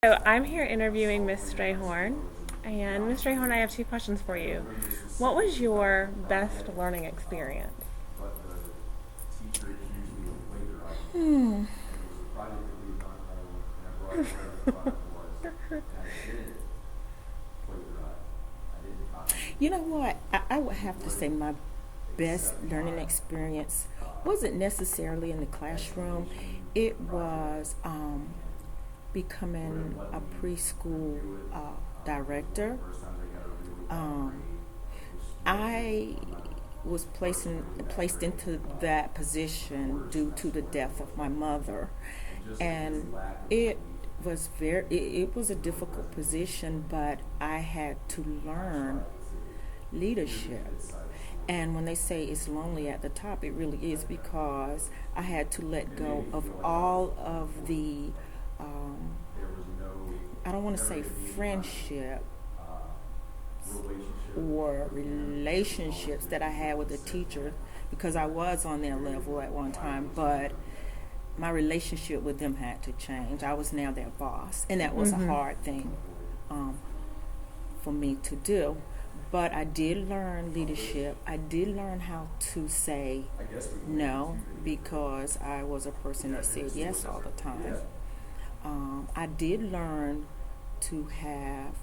So I'm here interviewing Miss Strayhorn, and Miss Strayhorn, I have two questions for you. What was your best learning experience? Hmm. You know what? I would have to say my best learning experience wasn't necessarily in the classroom. It was becoming a preschool director. Um, I was placed into that position due to the death of my mother, and it it was a difficult position, but I had to learn leadership. And when they say it's lonely at the top, it really is because I had to let go of all of the, um, I don't want to say friendship or relationships that I had with the teacher because I was on their level at one time, but my relationship with them had to change. I was now their boss, and that was a hard thing um, for me to do. But I did learn leadership. I did learn how to say no because I was a person that said yes all the time. I did learn to have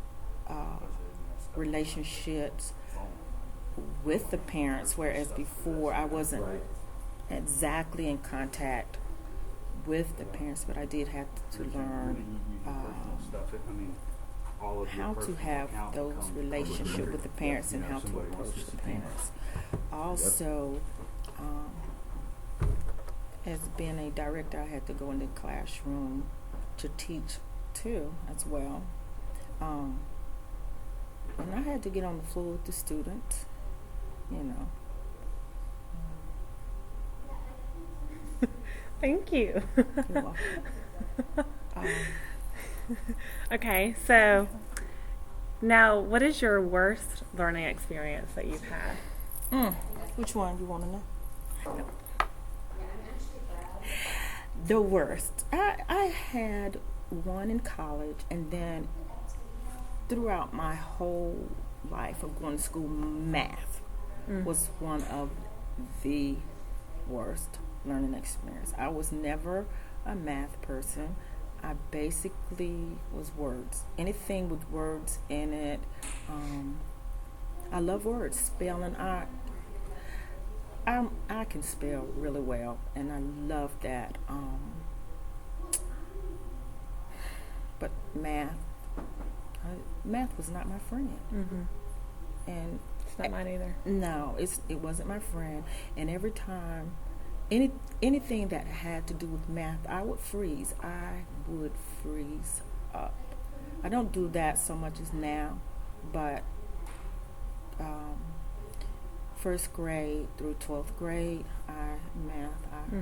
uh, relationships with the parents, whereas before I wasn't exactly in contact with the parents, but I did have to learn how to have those relationships with the parents and how to approach the parents. Also, um, as being a director, I had to go in the classroom to teach too, as well. Um, and I had to get on the floor with the students, you know. Thank you. You're welcome. Um, Okay, so now what is your worst learning experience that you've had? mm, which one you want to know? The worst. I had one in college, and then throughout my whole life of going to school, math was one of the worst learning experience. I was never a math person. I basically was words. Anything with words in it. I love words. Spelling. I can spell really well, and I love that. But math was not my friend, and It's not mine either. no, it wasn't my friend. And every time, anything that had to do with math, I would freeze. I would freeze up. I don't do that so much as now, but um, first grade through 12th grade, I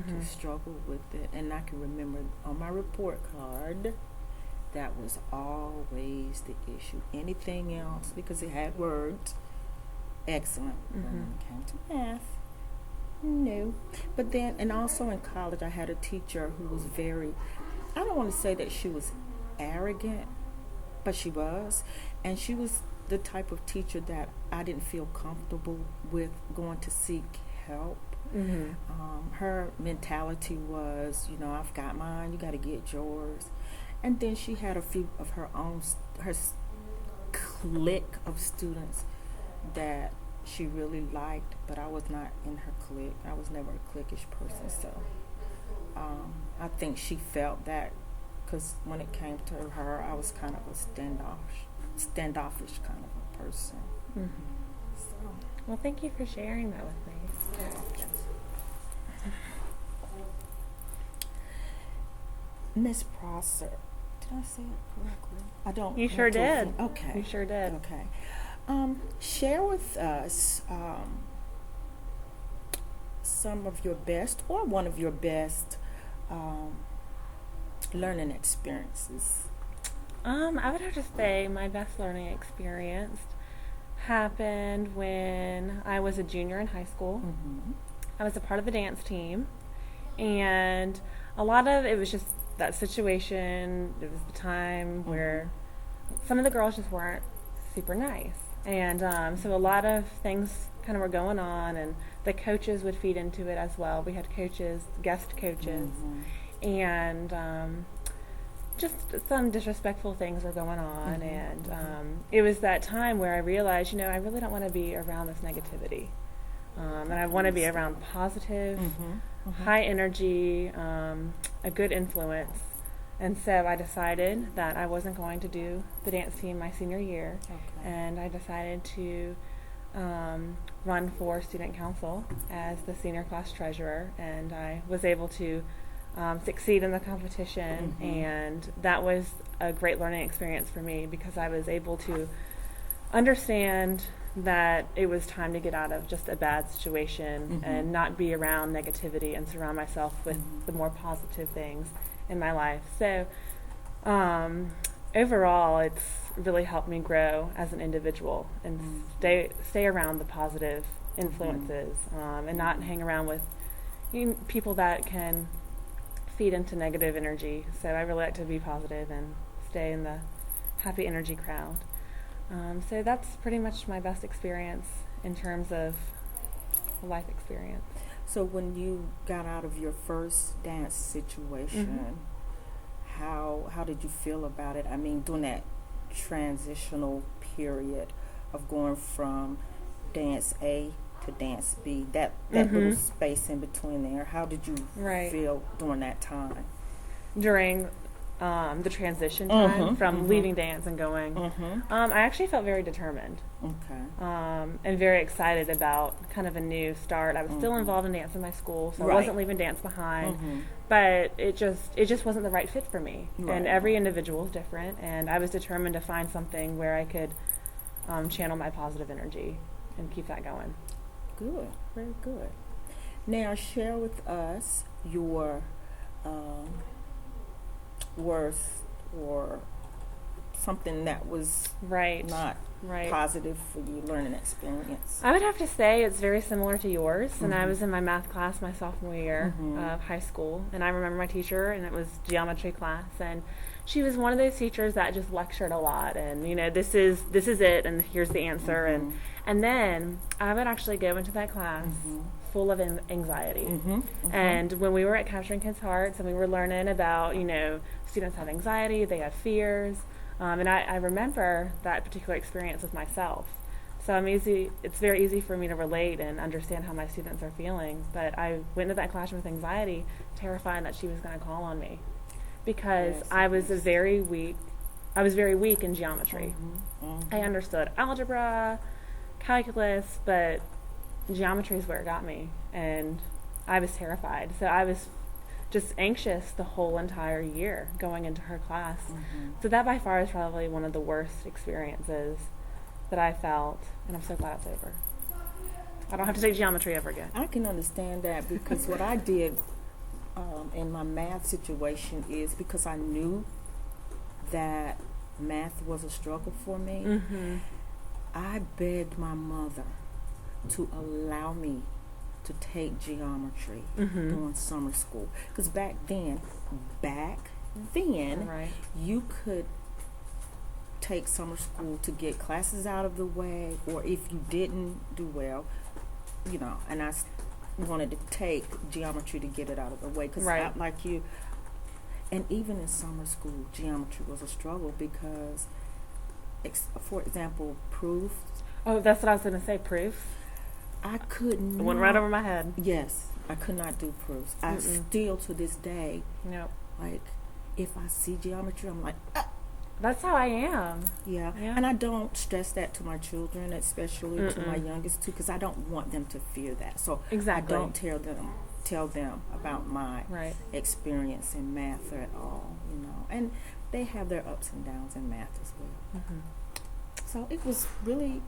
just struggled with it, and I can remember on my report card. That was always the issue. Anything else, because it had words, excellent. When it came to math, no. But then, and also in college, I had a teacher who was very, I don't want to say that she was arrogant, but she was. And she was the type of teacher that I didn't feel comfortable with going to seek help. Her mentality was, I've got mine, you got to get yours. And then she had a few of her own, clique of students that she really liked, but I was not in her clique. I was never a cliquish person, so I think she felt that because when it came to her, I was kind of a standoffish kind of a person. So, Well, thank you for sharing that with me. Miss Prosser, did I say it correctly? I don't. You sure did. Okay. You sure did. Okay. Share with us some of your best or one of your best learning experiences. I would have to say my best learning experience happened when I was a junior in high school. I was a part of the dance team, and a lot of it was just that situation, it was the time where some of the girls just weren't super nice. And so a lot of things kind of were going on, and the coaches would feed into it as well. We had coaches, guest coaches, and just some disrespectful things were going on. And it was that time where I realized, I really don't want to be around this negativity. And I want to be around positive, high energy, a good influence. And so I decided that I wasn't going to do the dance team my senior year. And I decided to run for student council as the senior class treasurer. And I was able to succeed in the competition. And that was a great learning experience for me, because I was able to understand that it was time to get out of just a bad situation and not be around negativity, and surround myself with the more positive things in my life. So overall, it's really helped me grow as an individual and stay around the positive influences, and not hang around with people that can feed into negative energy. So I really like to be positive and stay in the happy energy crowd. So that's pretty much my best experience in terms of life experience. So when you got out of your first dance situation, how did you feel about it? I mean, during that transitional period of going from dance A to dance B, that little space in between there, how did you feel during that time? During the transition time from leaving dance and going, I actually felt very determined. And very excited about kind of a new start. I was still involved in dance in my school, so I wasn't leaving dance behind. But it just wasn't the right fit for me. And every individual is different, and I was determined to find something where I could channel my positive energy and keep that going. Good, very good. Now share with us your worth or something that was not positive for you, learning experience. I would have to say it's very similar to yours. And I was in my math class my sophomore year of high school, and I remember my teacher, and it was geometry class, and she was one of those teachers that just lectured a lot, and this is it, and here's the answer. And then I would actually go into that class full of anxiety. And when we were at Capturing Kids' Hearts and we were learning about, students have anxiety, they have fears, and I remember that particular experience with myself. So it's very easy for me to relate and understand how my students are feeling. But I went into that classroom with anxiety, terrified that she was going to call on me, because I was very weak in geometry. I understood algebra, calculus, but geometry is where it got me, and I was terrified. So I was just anxious the whole entire year going into her class. So that by far is probably one of the worst experiences that I felt, and I'm so glad it's over. I don't have to take geometry ever again. I can understand that, because what I did in my math situation is, because I knew that math was a struggle for me, I begged my mother to allow me to take geometry during summer school, because back then you could take summer school to get classes out of the way, or if you didn't do well, and I wanted to take geometry to get it out of the way, because like you, and even in summer school, geometry was a struggle, because for example, proofs. Oh, that's what I was going to say, proofs. I couldn't. It went right over my head. Yes, I could not do proofs. I still, to this day, like, if I see geometry, I'm like, ah. That's how I am. Yeah, and I don't stress that to my children, especially to my youngest too, because I don't want them to fear that. So I don't tell them about my experience in math at all, And they have their ups and downs in math as well. So it was really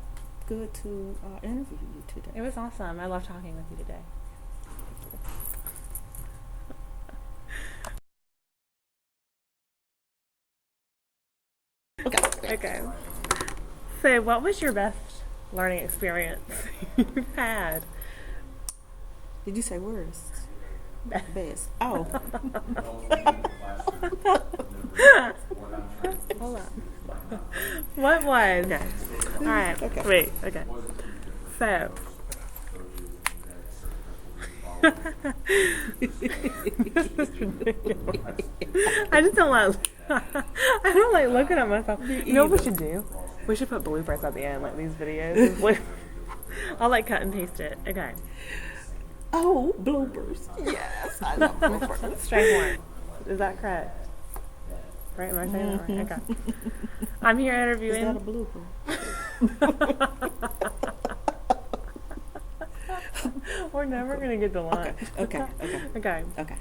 good to interview you today. It was awesome. I love talking with you today. Okay. So what was your best learning experience you've had? Did you say worst? Best. Oh. Hold on. What was? Okay. All right. Okay. Wait. Okay. So. I just don't like. I don't like looking at myself. You know what we should do? We should put bloopers at the end, like these videos. I'll like cut and paste it. Okay. Oh, bloopers. Yes, I love bloopers. Strayhorn. Is that correct? Right? Am I saying that right? Okay. I'm here interviewing. Is that a blooper? We're never gonna get to lunch. Okay. Okay. Okay.